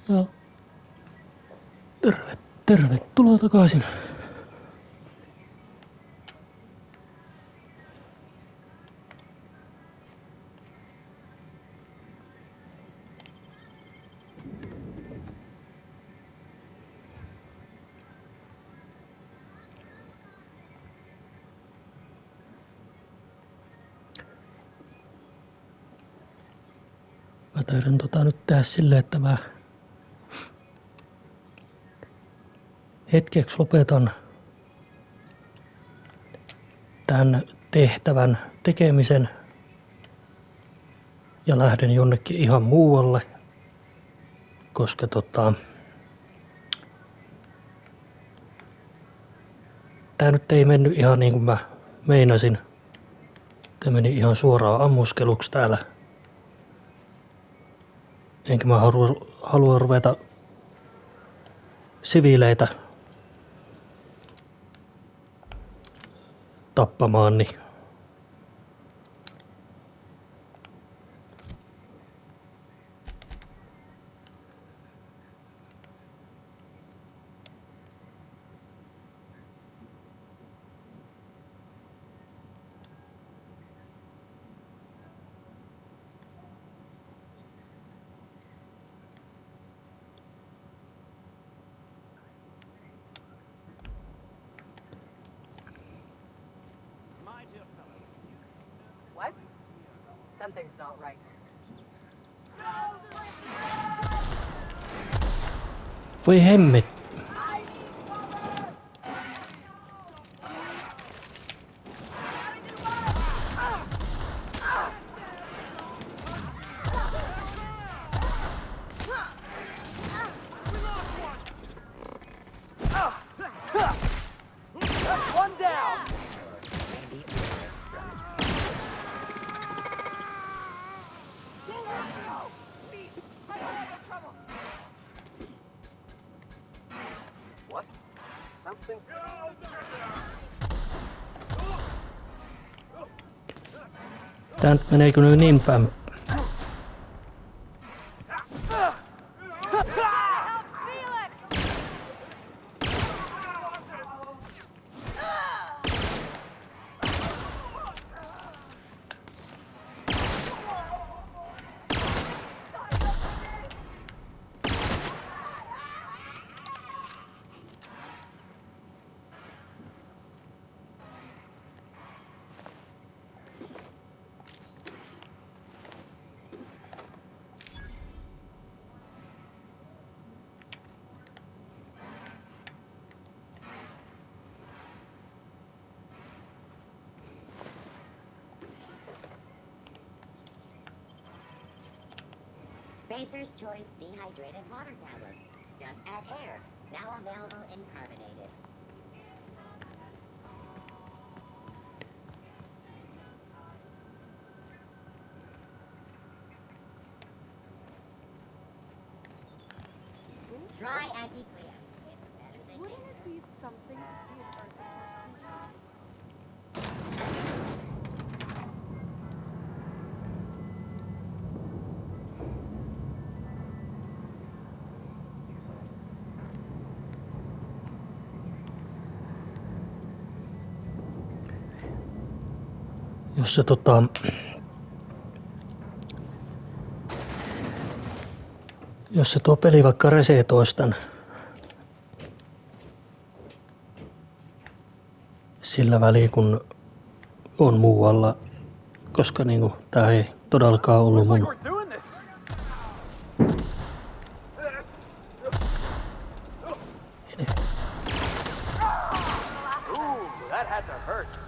Ja tervetuloa takaisin. Mä taidan nyt tehdä silleen, että mä hetkeksi lopetan tämän tehtävän tekemisen ja lähden jonnekin ihan muualle, koska tää nyt ei mennyt ihan niin kuin mä meinasin. Tää meni ihan suoraan ammuskeluksi täällä. Enkä mä halua ruveta siviileitä tappamaan, niin What? Something's not right. voi hemmet. One down! What? Something? Tää nyt menee kyllä niin päin. Spacer's Choice Dehydrated Water Tablets. Just add air. Now available in carbonated. Try anti-clear. It's better than Wouldn't it be something to see if Earth is not Jos se jos se tuo peli vaikka resetoisi tän sillä väliin kun on muualla, koska niinku tää ei todellakaan ollut mun Ooh, that had to hurt.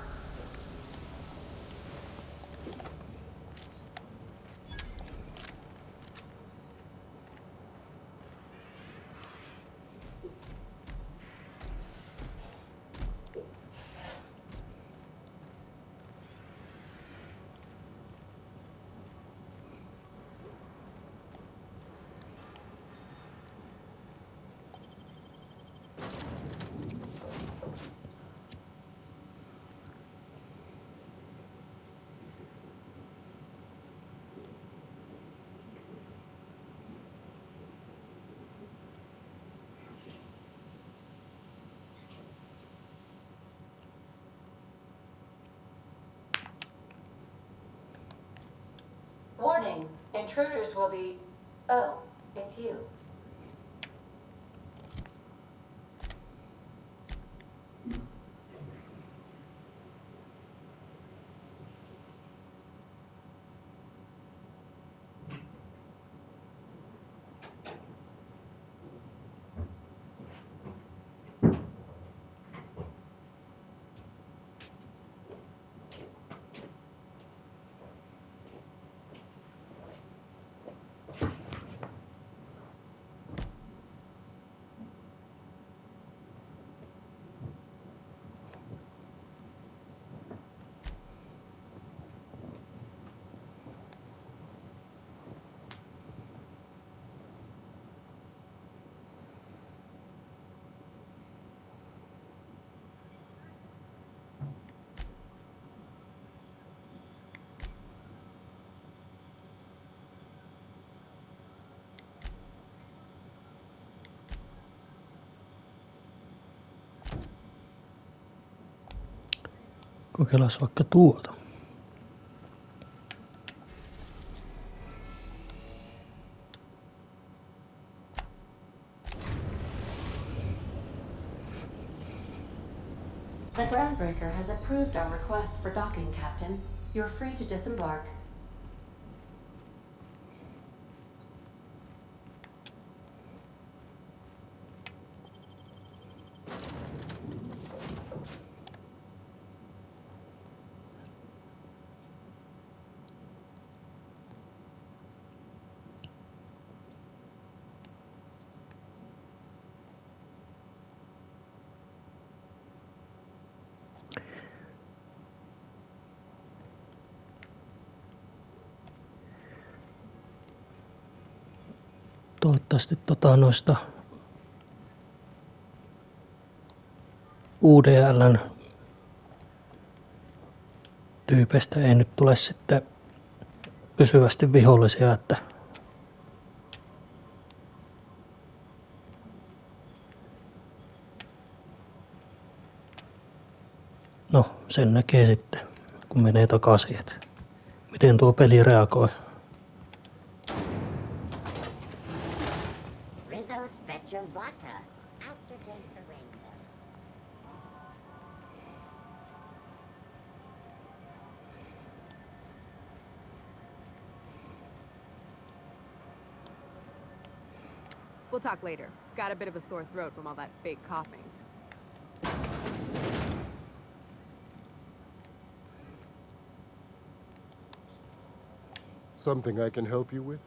Intruders will be... Oh, it's you. Kokeillaan vaikka tuota. The groundbreaker has approved our request for docking, Captain. You're free to disembark. Toivottavasti noista UDL:n tyypeistä ei nyt tule sitten pysyvästi vihollisia, että no sen näkee sitten kun menee takaisin, että miten tuo peli reagoi. Rizzo Spectrum Vodka. Aftertaste the rainbow. We'll talk later. Got a bit of a sore throat from all that fake coughing. Something I can help you with?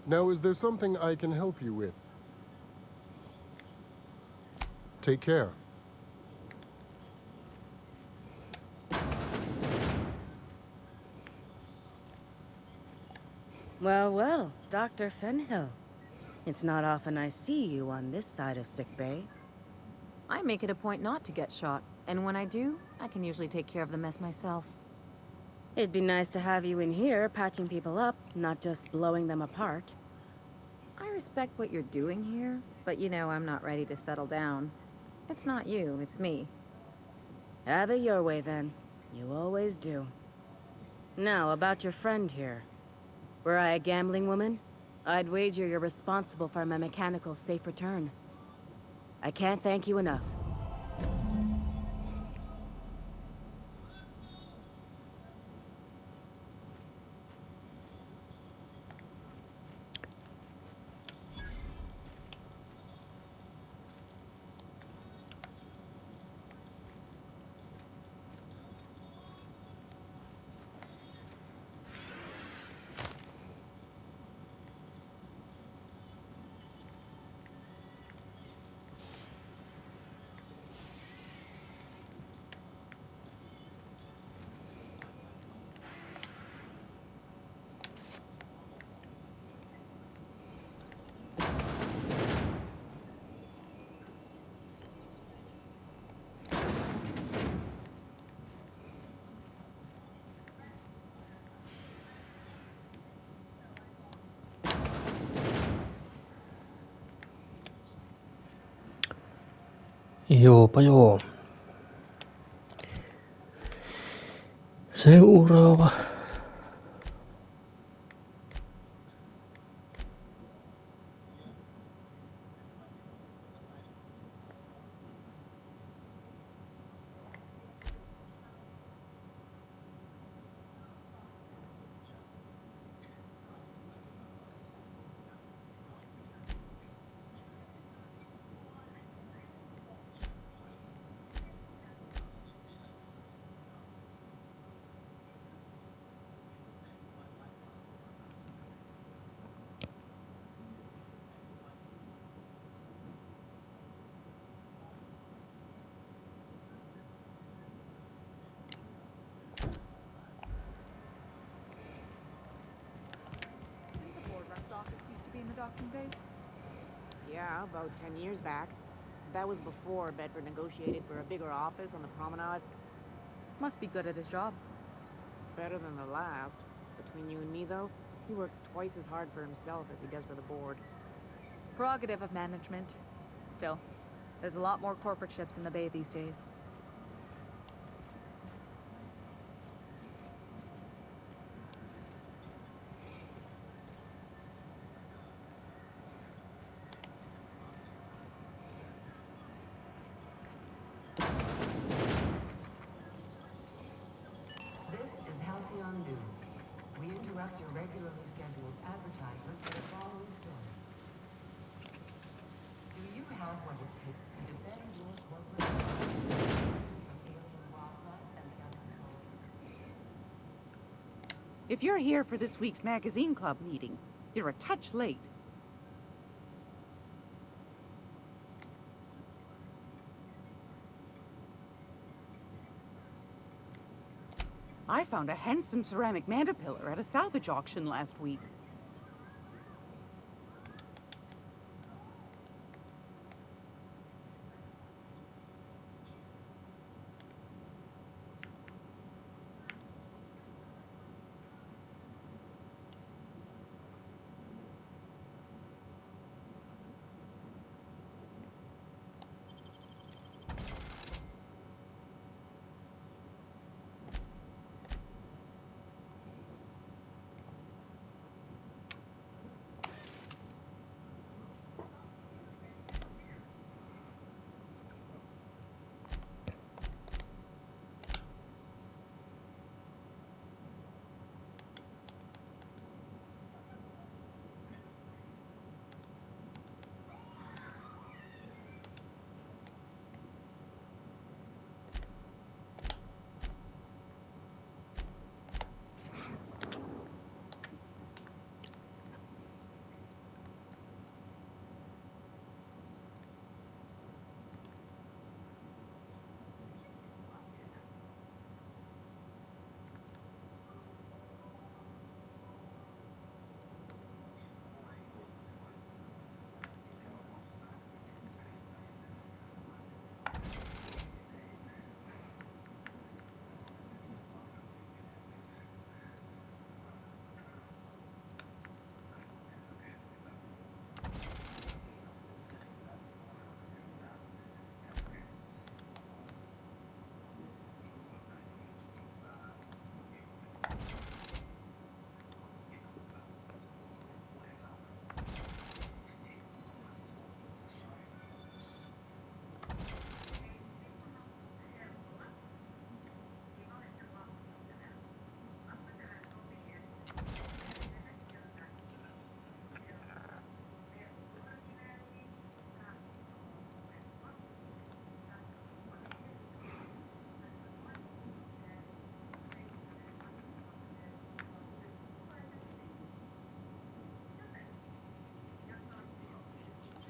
Now, is there something I can help you with? Take care. Well, well, Dr. Fenhill. It's not often I see you on this side of sickbay. I make it a point not to get shot, and when I do, I can usually take care of the mess myself. It'd be nice to have you in here patching people up, not just blowing them apart. I respect what you're doing here, but you know I'm not ready to settle down. It's not you, it's me. Have it your way then. You always do. Now, about your friend here. Were I a gambling woman, I'd wager you're responsible for my mechanical safe return. I can't thank you enough. Joopa joo. Seuraava. the docking bays? Yeah, about 10 years back. That was before Bedford negotiated for a bigger office on the promenade. Must be good at his job. Better than the last. Between you and me, though, he works twice as hard for himself as he does for the board. Prerogative of management. Still, there's a lot more corporate ships in the bay these days. This is Halcyon News. We interrupt your regularly scheduled advertisement for the following story. Do you have what it takes to defend your corporate interests of alien wildlife and the uncontrolled? If you're here for this week's magazine club meeting, you're a touch late. I found a handsome ceramic mandapillar at a salvage auction last week.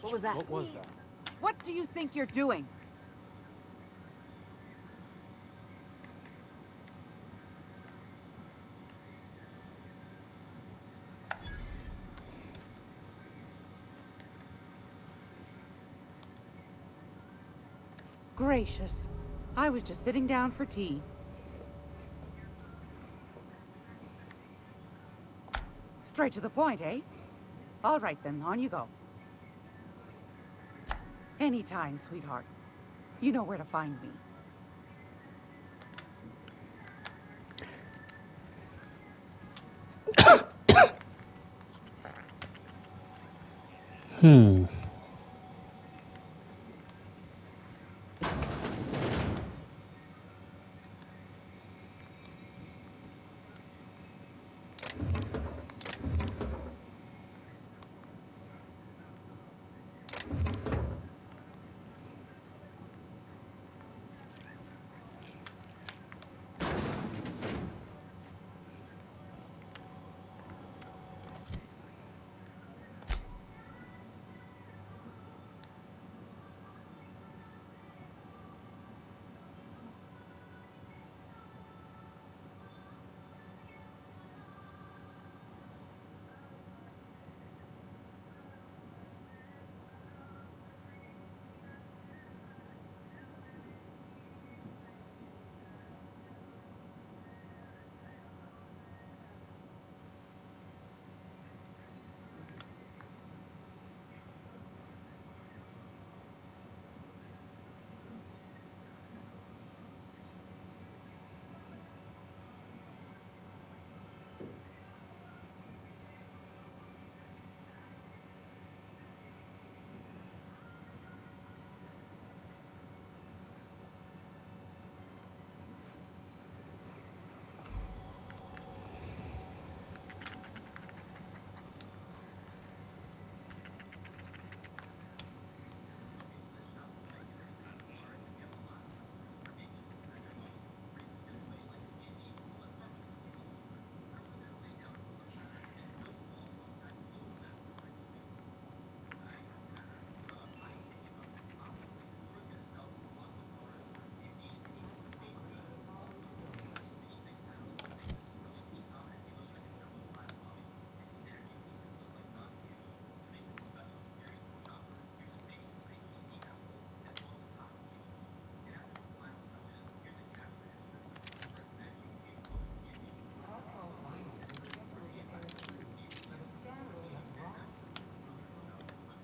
What was that? What was that? What do you think you're doing? Gracious. I was just sitting down for tea. Straight to the point, eh? All right then, on you go. Anytime, sweetheart. You know where to find me. Hmm.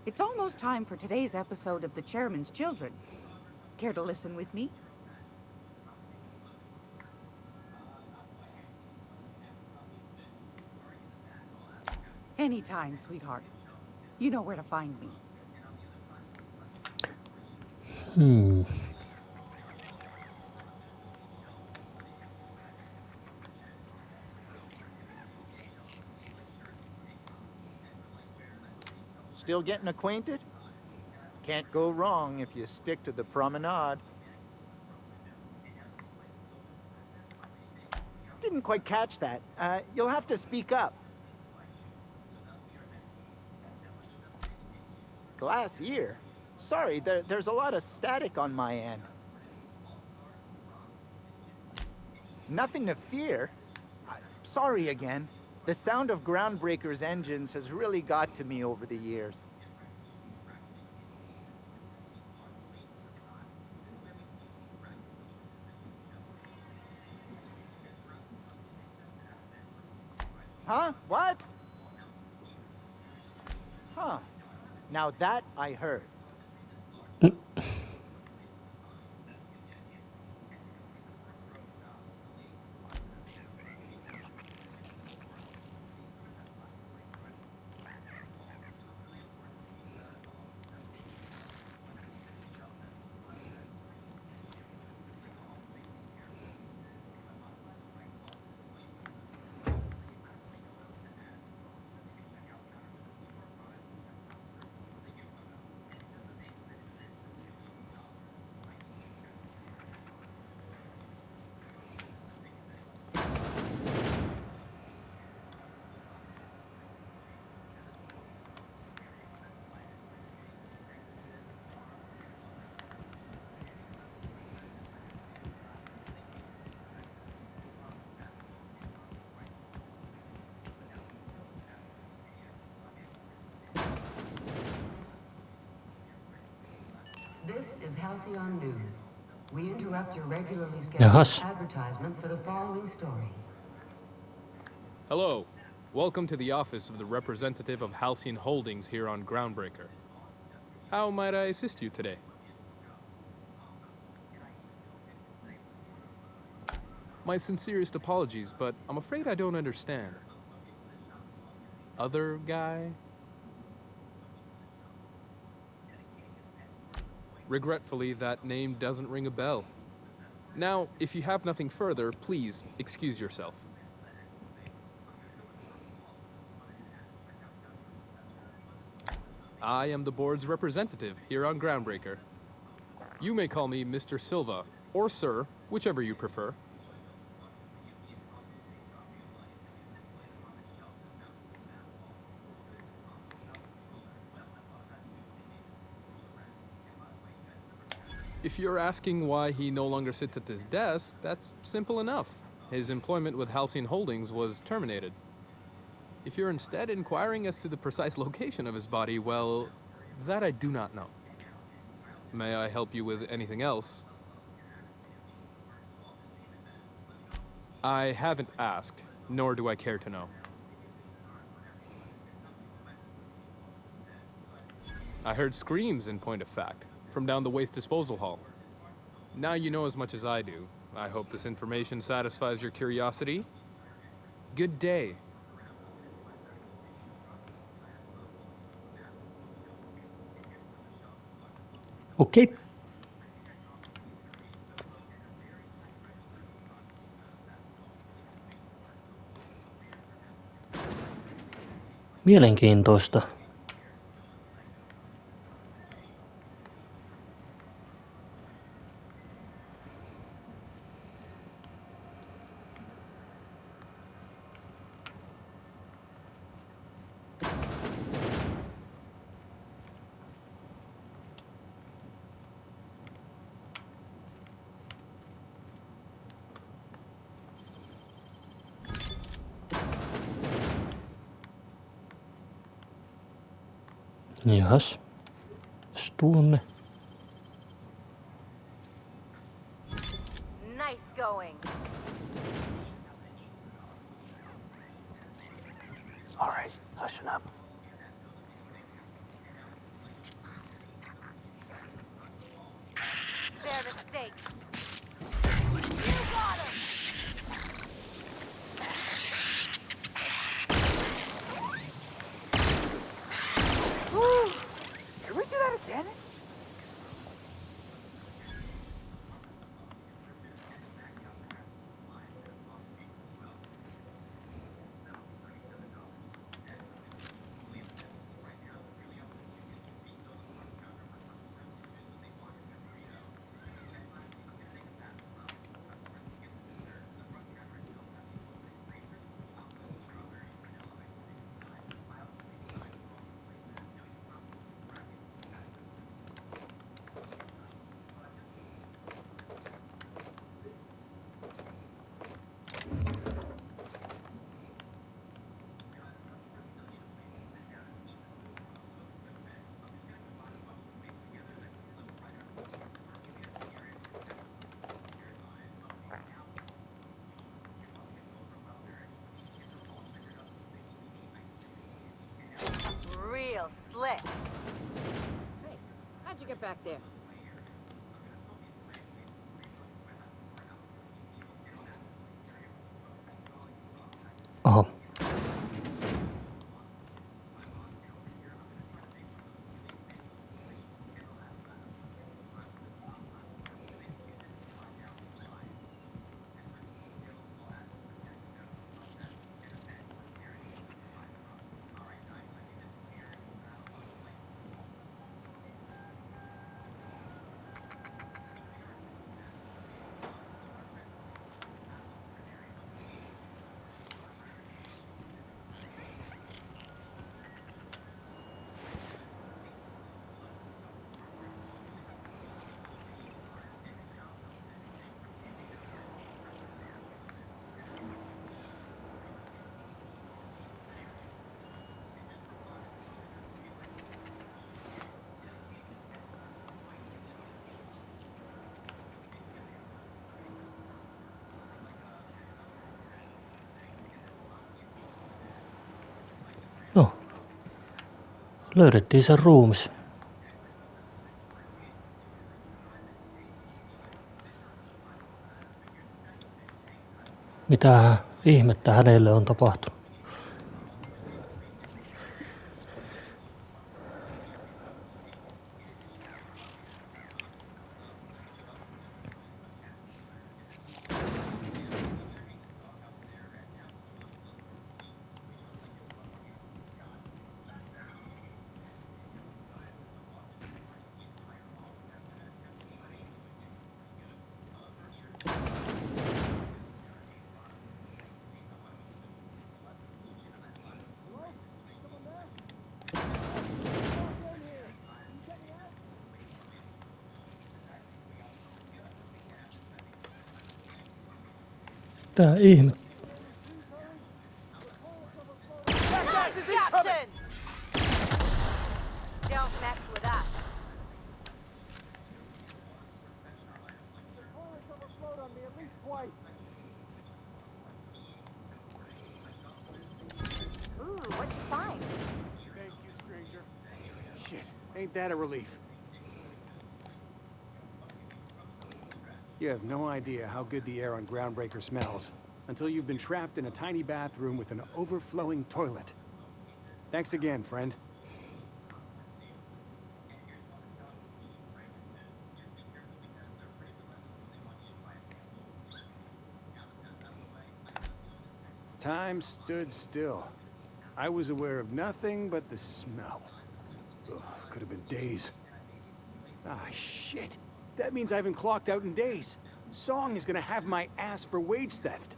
It's almost time for today's episode of The Chairman's Children. Care to listen with me? Anytime, sweetheart. You know where to find me. Still getting acquainted? Can't go wrong if you stick to the promenade. Didn't quite catch that. You'll have to speak up. Glass ear? Sorry, there's a lot of static on my end. Nothing to fear. Sorry again. The sound of Groundbreaker's engines has really got to me over the years. Huh? What? Huh. Now that I heard. This is Halcyon News. We interrupt your regularly scheduled advertisement for the following story. Hello. Welcome to the office of the representative of Halcyon Holdings here on Groundbreaker. How might I assist you today? My sincerest apologies, but I'm afraid I don't understand. Other guy? Regretfully, that name doesn't ring a bell. Now, if you have nothing further, please excuse yourself. I am the board's representative here on Groundbreaker. You may call me Mr. Silva, or Sir, whichever you prefer. If you're asking why he no longer sits at this desk, that's simple enough. His employment with Halcyon Holdings was terminated. If you're instead inquiring as to the precise location of his body, well, that I do not know. May I help you with anything else? I haven't asked, nor do I care to know. I heard screams, in point of fact, from down the waste disposal hall. Now you know as much as I do. I hope this information satisfies your curiosity. Good day. Okei. Mielenkiintoista. Jahas. Jos tuonne. Nice going. Alright, hush up. How'd you get back there? Oho. No, löydettiin sen ruumis. Mitä ihmettä hänelle on tapahtunut? Tää ihme. Captain! Don't mess with us. Ooh, what'd you find? Thank you, stranger. Shit, ain't that a relief? You have no idea how good the air on Groundbreaker smells until you've been trapped in a tiny bathroom with an overflowing toilet. Thanks again, friend. Time stood still. I was aware of nothing but the smell. Ugh, could have been days. Ah, shit. That means I haven't clocked out in days. Song is gonna have my ass for wage theft.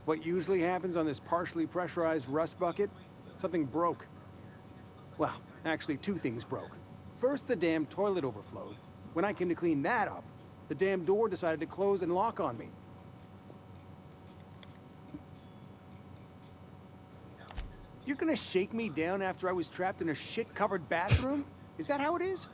What usually happens on this partially pressurized rust bucket? Something broke. Well, actually two things broke. First, the damn toilet overflowed. When I came to clean that up, the damn door decided to close and lock on me. You're gonna shake me down after I was trapped in a shit-covered bathroom? Is that how it is?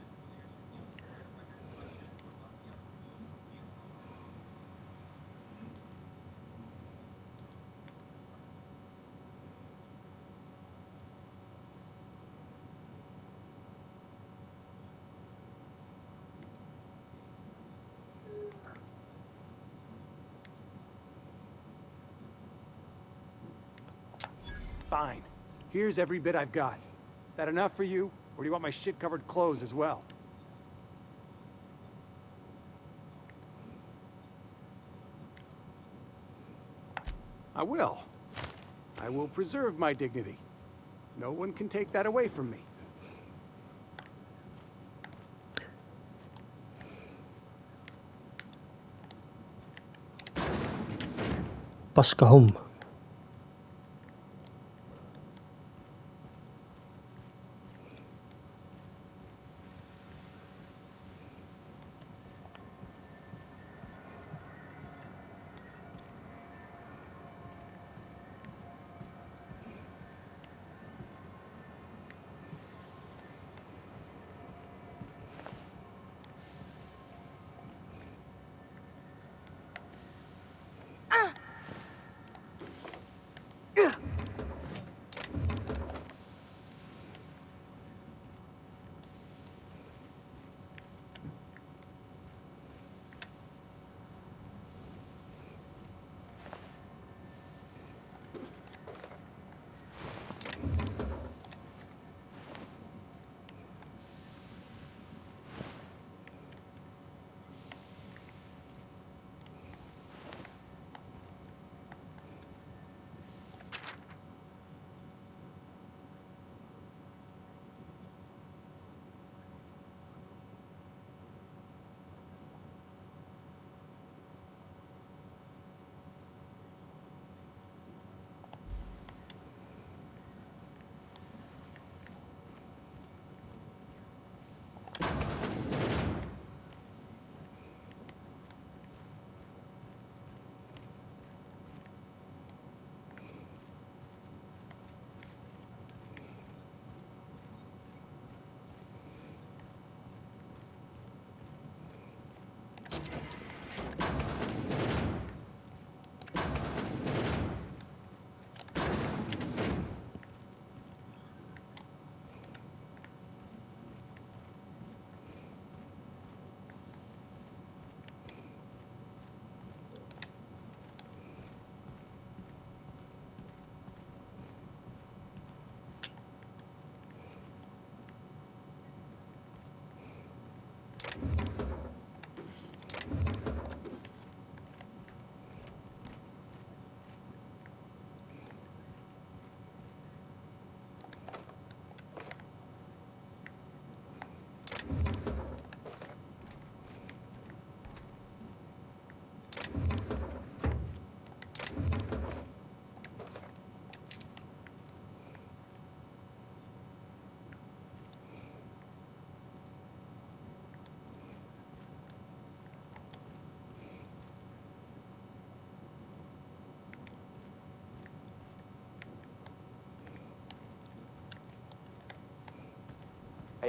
Fine. Here's every bit I've got. That enough for you, or do you want my shit-covered clothes as well? I will. I will preserve my dignity. No one can take that away from me. Paska homma.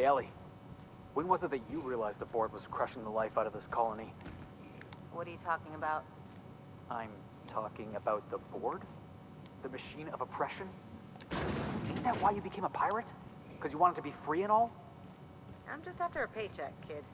Hey, Ellie. When was it that you realized the board was crushing the life out of this colony? What are you talking about? I'm talking about the board? The machine of oppression? Isn't that why you became a pirate? Because you wanted to be free and all? I'm just after a paycheck, kid.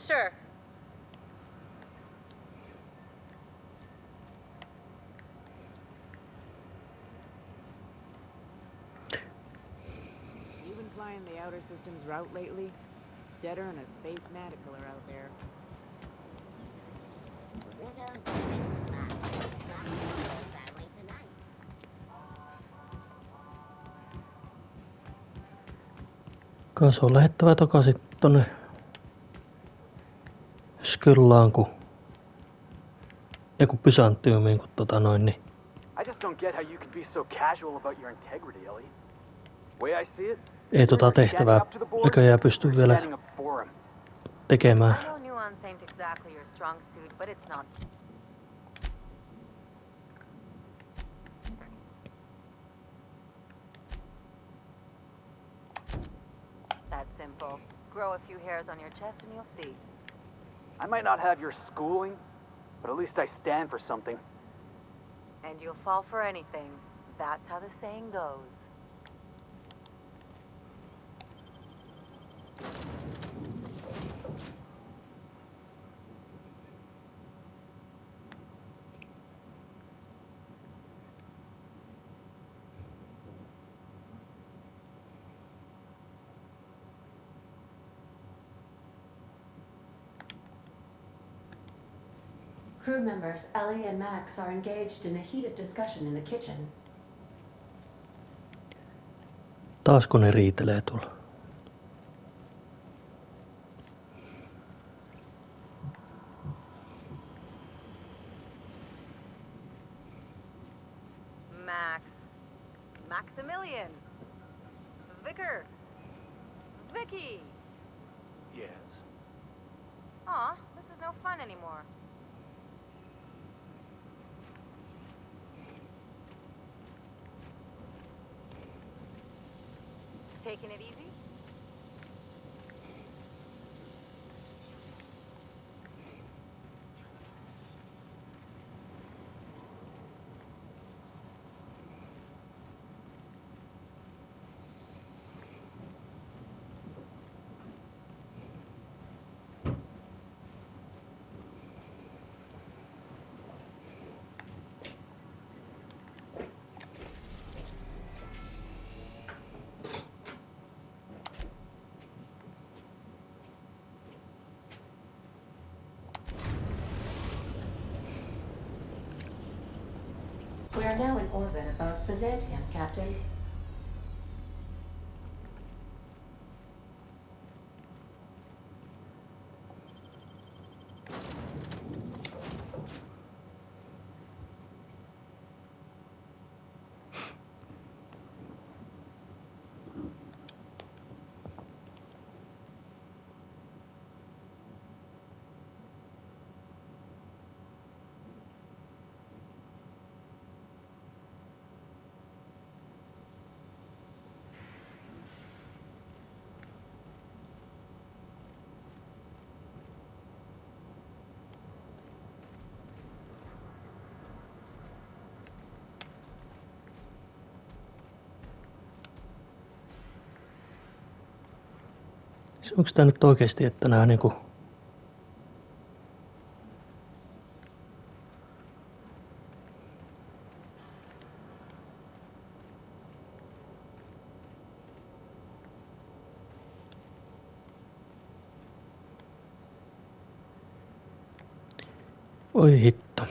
Sure. You been flying the outer systems route lately? Deader than a space caterpillar out there. Kai se on lähettävä takaisin tonne Skyllaan, kun Byzantiumiin, niin. I just don't get how you could be so casual about your integrity, Ellie. Way I see it, Ei tehtävää näköjään pysty vielä tekemään. I know nuance ain't exactly your strong suit, but it's not. That's simple. Grow a few hairs on your chest and you'll see. I might not have your schooling, but at least I stand for something. And you'll fall for anything. That's how the saying goes. Crew members Ellie and Max are engaged in a heated discussion in the kitchen. Taasko ne riitelee tuolla? Maximilian. Vicar. Vicky. Yes. Aw, this is no fun anymore. Taking it easy? We are now in orbit above Byzantium, Captain. Onks tää nyt oikeesti, että nää niinku... Oi hitto.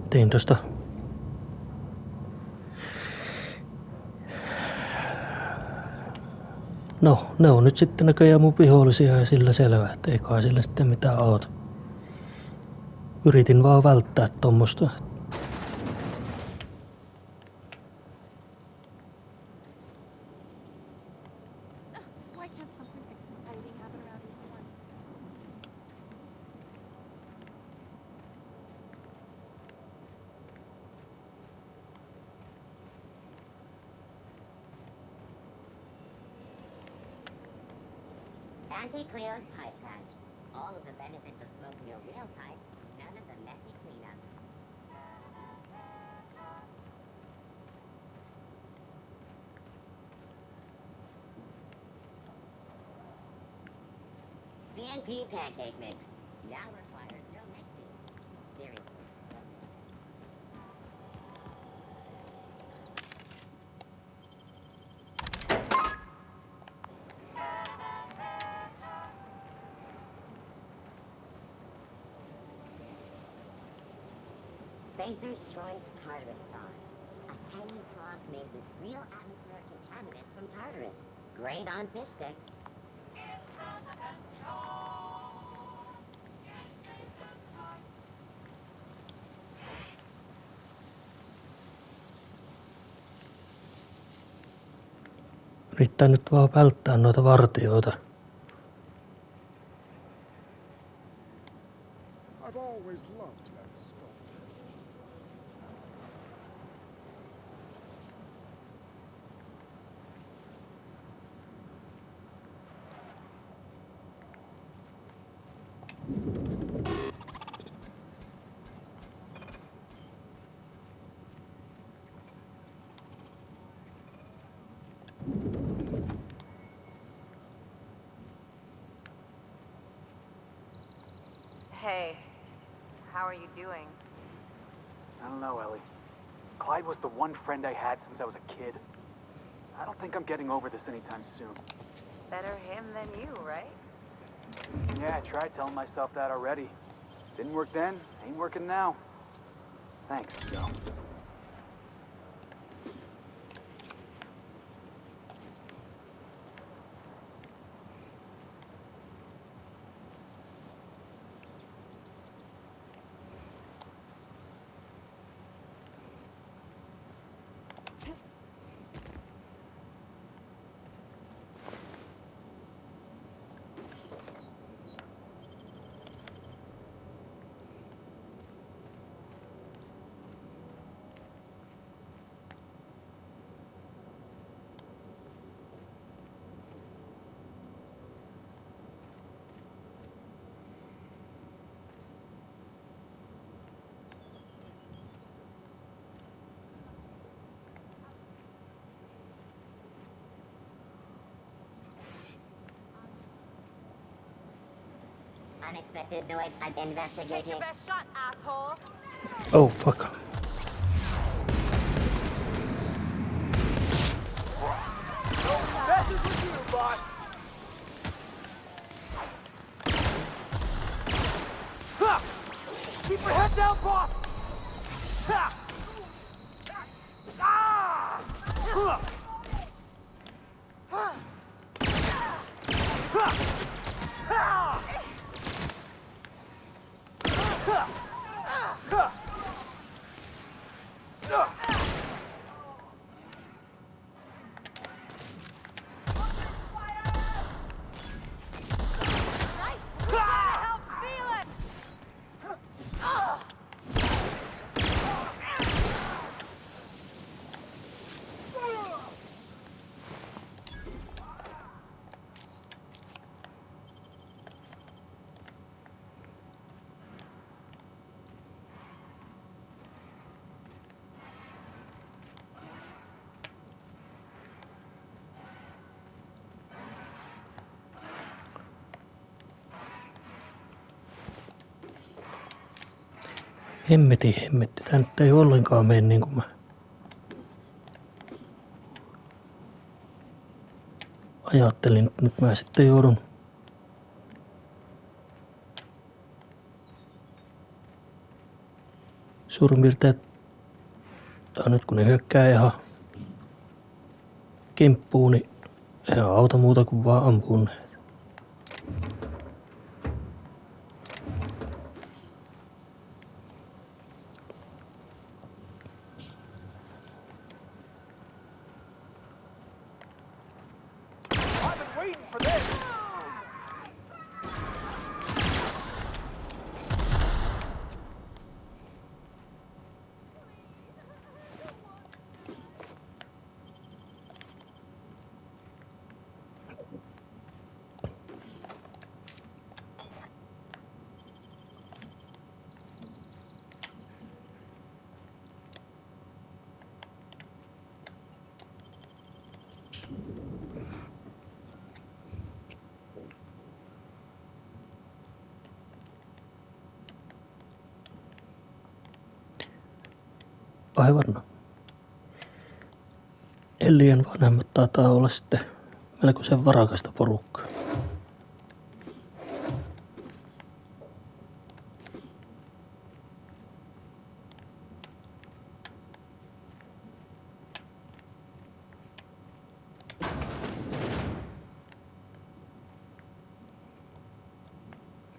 Tein tosta no, ne on nyt sitten näköjään mun vihollisia ja sillä selvä, että ei kai sillä sitten mitään auta. Yritin vaan välttää tommosta. Why can't something exciting happen around here for once? Auntie Cleo's pipe patch. All of the benefits of smoking a real pipe, none of the messy cleanup. CNP pancake mix. Now requires no mixing. Seriously. Spacer's Choice Tartarus sauce. A tangy sauce made with real atmospheric contaminants from Tartarus. Great on fish sticks. Yrittää nyt vaan välttää noita vartijoita. I've always loved that sculpture. Hey, how are you doing? I don't know, Ellie. Clyde was the one friend I had since I was a kid. I don't think I'm getting over this anytime soon. Better him than you, right? Yeah, I tried telling myself that already. Didn't work then, ain't working now. Thanks, Joe. Unexpected noise. I'm investigating. Take your best shot, asshole. Oh fuck. Messes with you, boss. Ha! Keep your head down, boss. Ha! Ah! Ha! Ha! Ha! Ha! Hemmetti. Tää nyt ei ollenkaan mene niin kuin mä ajattelin. Nyt mä sitten joudun suurin piirtein, nyt kun ne hyökkää ihan kimppuun, niin eihän auta muuta kuin vaan ampuu ne. I've been waiting for this! Aivan. Ellien vanhemmat taitaa olla sitten melkoisen varakasta porukkaa.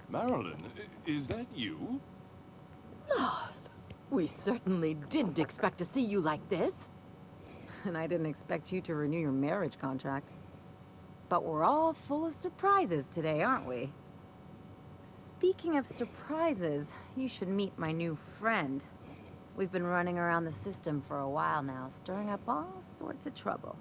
Marilyn, is that you? Loss! We certainly didn't expect to see you like this. And I didn't expect you to renew your marriage contract. But we're all full of surprises today, aren't we? Speaking of surprises, you should meet my new friend. We've been running around the system for a while now, stirring up all sorts of trouble.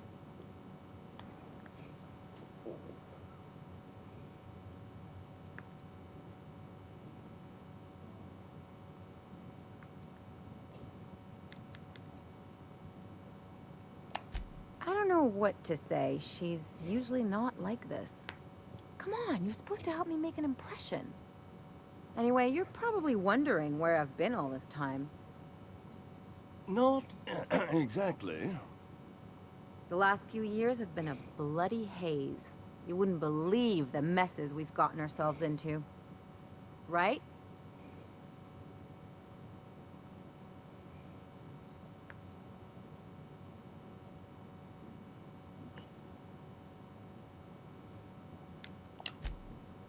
I don't know what to say. She's usually not like this. Come on, you're supposed to help me make an impression. Anyway, you're probably wondering where I've been all this time. Not exactly. The last few years have been a bloody haze. You wouldn't believe the messes we've gotten ourselves into. Right?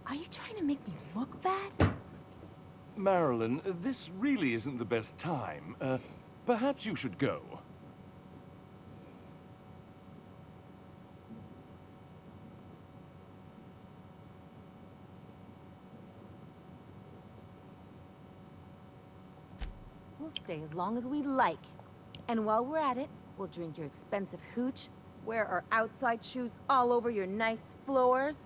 Are you trying to make me look bad? Marilyn, this really isn't the best time. Perhaps you should go. We'll stay as long as we like. And while we're at it, we'll drink your expensive hooch, wear our outside shoes all over your nice floors.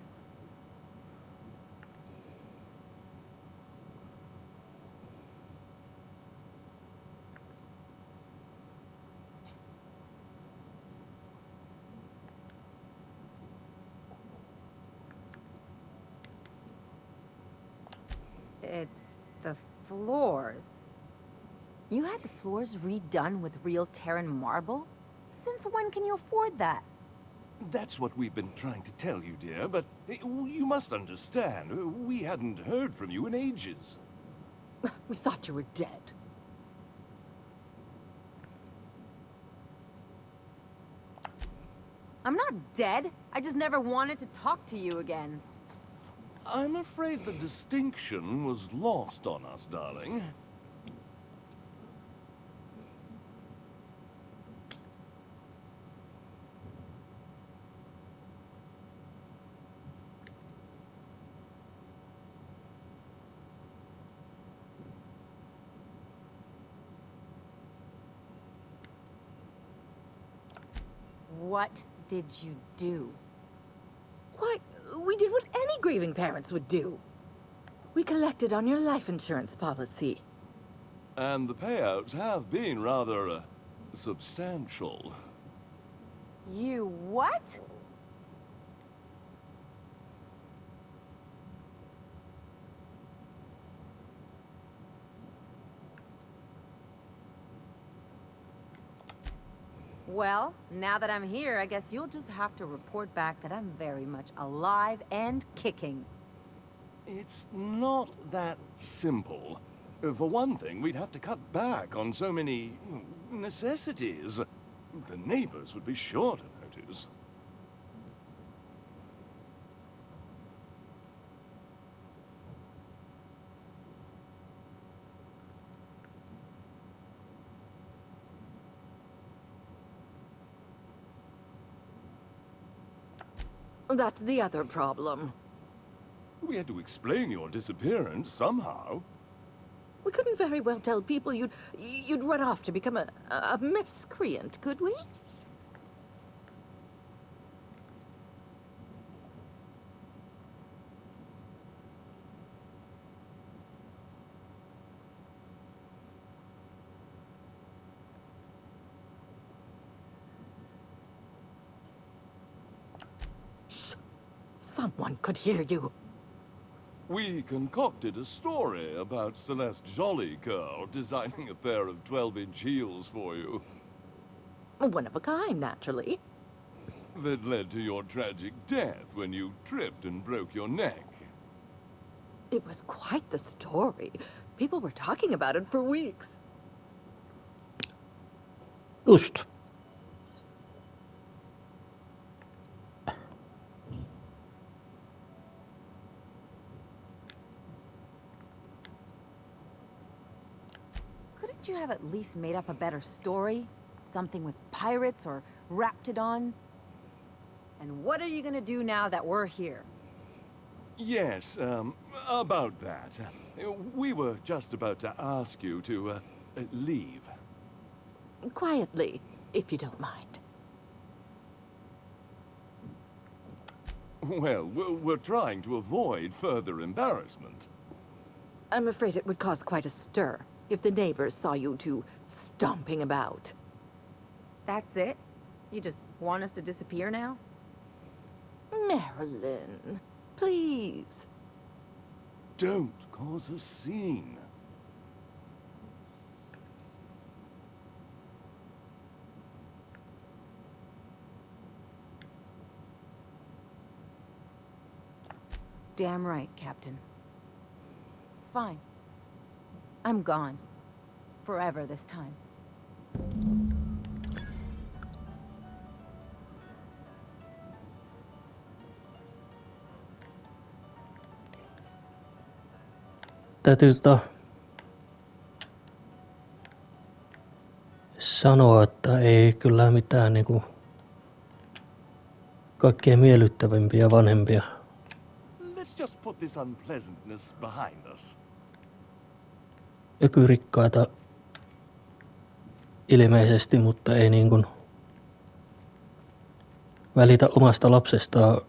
It's the floors. You had the floors redone with real Terran marble? Since when can you afford that? That's what we've been trying to tell you, dear, but you must understand, we hadn't heard from you in ages. We thought you were dead. I'm not dead. I just never wanted to talk to you again. I'm afraid the distinction was lost on us, darling. What did you do? Why, we did what any grieving parents would do. We collected on your life insurance policy. And the payouts have been rather, substantial. You what? Well, now that I'm here, I guess you'll just have to report back that I'm very much alive and kicking. It's not that simple. For one thing, we'd have to cut back on so many necessities. The neighbors would be sure to notice. That's the other problem. We had to explain your disappearance somehow. We couldn't very well tell people you'd run off to become a miscreant, could we? Shh! Someone could hear you. We concocted a story about Celeste Jollycurl designing a pair of 12-inch heels for you. One of a kind, naturally. That led to your tragic death when you tripped and broke your neck. It was quite the story. People were talking about it for weeks. Just. Couldn't you have at least made up a better story? Something with pirates or raptidons? And what are you gonna do now that we're here? Yes, about that. We were just about to ask you to, leave. Quietly, if you don't mind. Well, we're trying to avoid further embarrassment. I'm afraid it would cause quite a stir if the neighbors saw you two stomping about. That's it? You just want us to disappear now? Marilyn, please. Don't cause a scene. Damn right, Captain. Fine. I'm gone. Forever this time. Täytyy sanoa, että ei kyllä mitään niinku kaikkein miellyttävimpiä vanhempia. Let's just put this unpleasantness behind us. Ökyrikkaita ilmeisesti, mutta ei niinkun välitä omasta lapsestaan,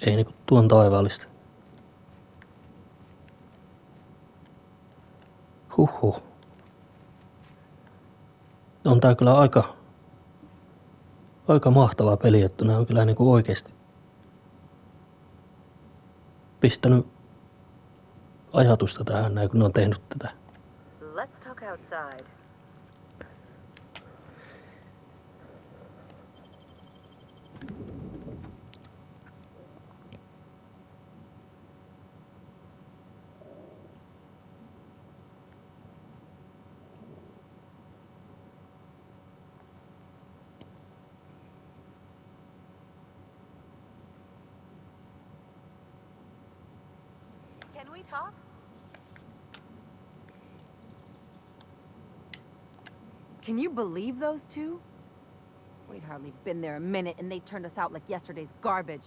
ei niinku tuon taivaallista. Huhhuh. On tää kyllä aika mahtava peli, että ne on kyllä niinku oikeesti pistänyt ajatusta tähän näin, kun ne on tehnyt tätä. Let's talk outside. Can we talk? Can you believe those two? We'd hardly been there a minute and they turned us out like yesterday's garbage.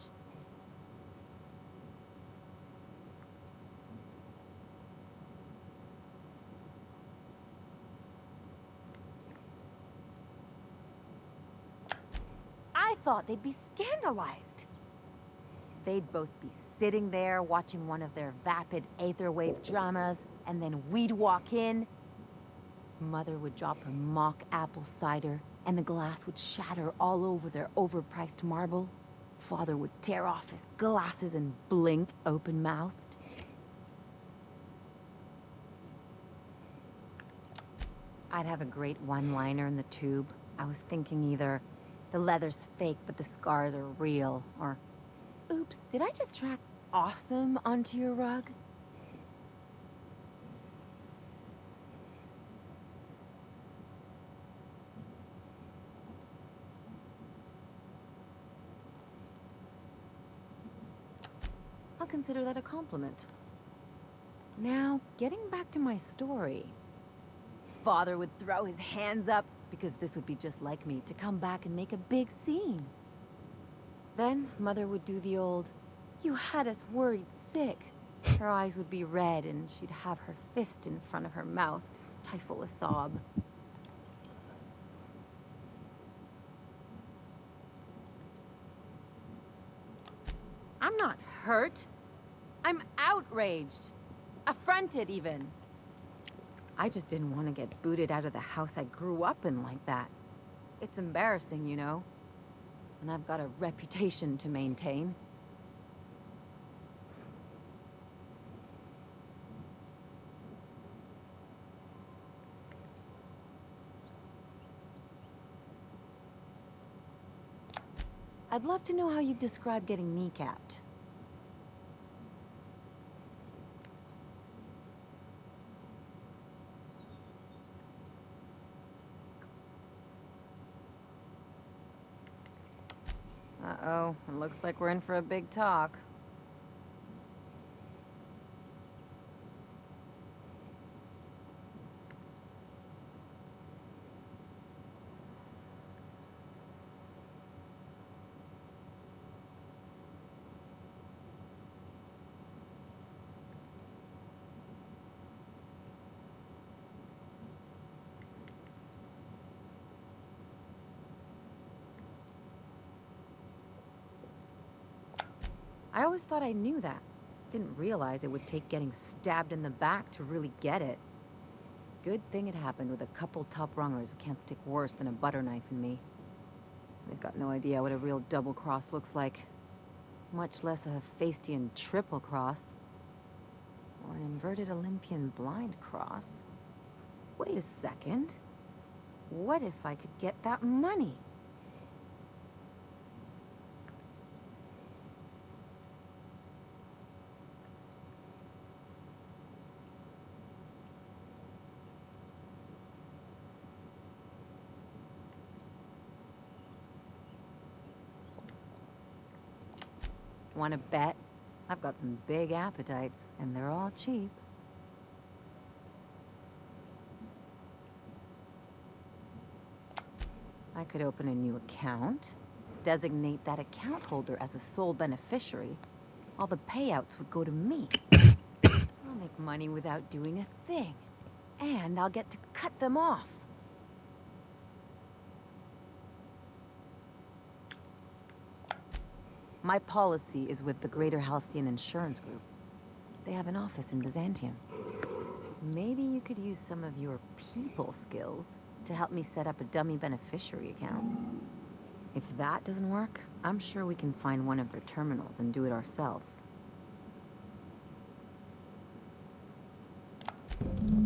I thought they'd be scandalized. They'd both be sitting there watching one of their vapid aetherwave dramas, and then we'd walk in. Mother would drop her mock apple cider, and the glass would shatter all over their overpriced marble. Father would tear off his glasses and blink open-mouthed. I'd have a great one-liner in the tube, I was thinking either the leather's fake but the scars are real, or oops, did I just track awesome onto your rug? I'll consider that a compliment. Now, getting back to my story. Father would throw his hands up, because this would be just like me, to come back and make a big scene. Then, Mother would do the old, "You had us worried sick." Her eyes would be red, and she'd have her fist in front of her mouth to stifle a sob. I'm not hurt. I'm outraged. Affronted, even. I just didn't want to get booted out of the house I grew up in like that. It's embarrassing, you know. And I've got a reputation to maintain. I'd love to know how you'd describe getting kneecapped. Uh-oh, it looks like we're in for a big talk. I always thought I knew that. Didn't realize it would take getting stabbed in the back to really get it. Good thing it happened with a couple top-rungers who can't stick worse than a butter knife in me. They've got no idea what a real double-cross looks like. Much less a Hephaestian triple-cross. Or an inverted Olympian blind cross. Wait a second. What if I could get that money? Want to bet? I've got some big appetites, and they're all cheap. I could open a new account, designate that account holder as a sole beneficiary. All the payouts would go to me. I'll make money without doing a thing. And I'll get to cut them off. My policy is with the Greater Halcyon Insurance Group. They have an office in Byzantium. Maybe you could use some of your people skills to help me set up a dummy beneficiary account. If that doesn't work, I'm sure we can find one of their terminals and do it ourselves.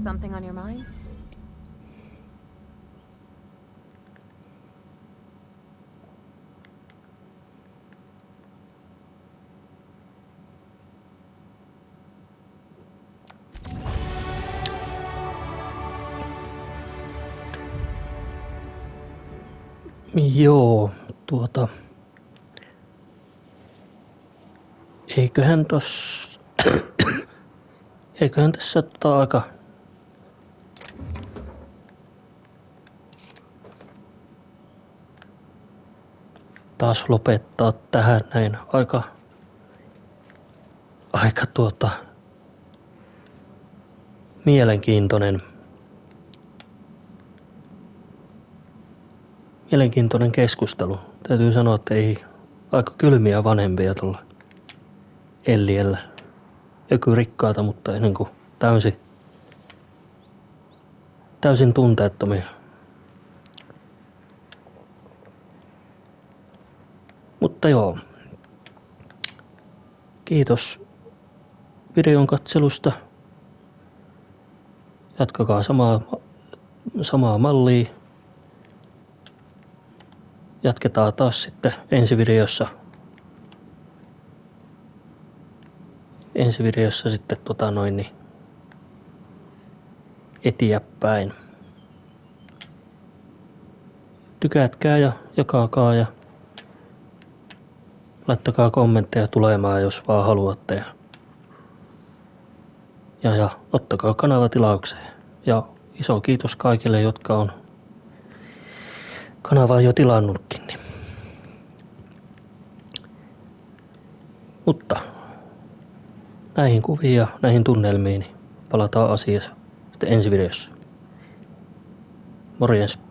Something on your mind? Joo, eiköhän tässä aika taas lopettaa tähän näin aika mielenkiintoinen keskustelu. Täytyy sanoa, että ei aika kylmiä vanhempia tuolla Elliellä. Joku rikkaata, mutta ei niinku täysin tunteettomia. Mutta joo. Kiitos videon katselusta. Jatkakaa samaa mallia. jatketaan taas sitten ensi videossa sitten eteenpäin. Tykätkää ja jakaakaa ja laittakaa kommentteja tulemaan, jos vaan haluatte. Ja ottakaa kanava tilaukseen. Ja iso kiitos kaikille, jotka on kanavaa jo tilannutkin. Mutta näihin kuviin ja näihin tunnelmiin palataan asiassa sitten ensi videossa. Morjens!